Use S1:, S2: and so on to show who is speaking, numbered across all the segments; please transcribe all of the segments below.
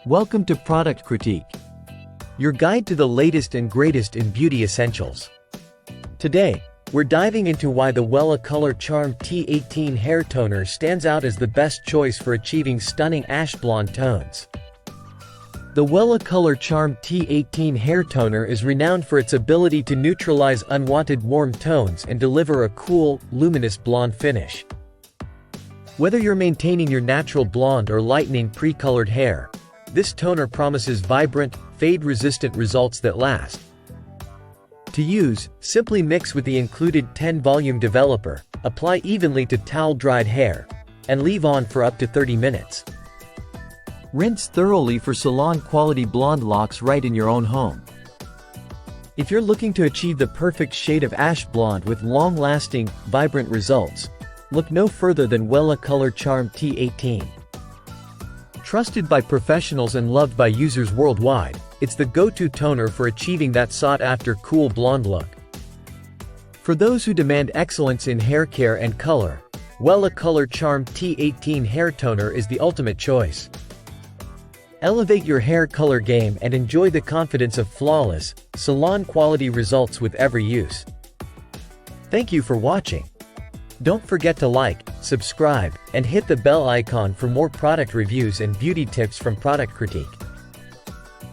S1: Welcome to Product Critique, your guide to the latest and greatest in beauty essentials. Today, we're diving into why the WELLA Color Charm T18 hair toner stands out as the best choice for achieving stunning ash blonde tones. The WELLA Color Charm T18 hair toner is renowned for its ability to neutralize unwanted warm tones and deliver a cool, luminous blonde finish. Whether you're maintaining your natural blonde or lightening pre-colored hair, this toner promises vibrant, fade-resistant results that last. To use, simply mix with the included 10-volume developer, apply evenly to towel-dried hair, and leave on for up to 30 minutes. Rinse thoroughly for salon-quality blonde locks right in your own home. If you're looking to achieve the perfect shade of ash blonde with long-lasting, vibrant results, look no further than WELLA Color Charm T18. Trusted by professionals and loved by users worldwide, it's the go-to toner for achieving that sought-after cool blonde look. For those who demand excellence in hair care and color, WELLA Color Charm T18 hair toner is the ultimate choice. Elevate your hair color game and enjoy the confidence of flawless, salon-quality results with every use. Thank you for watching. Don't forget to like, subscribe, and hit the bell icon for more product reviews and beauty tips from Product Critique.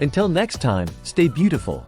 S1: Until next time, stay beautiful.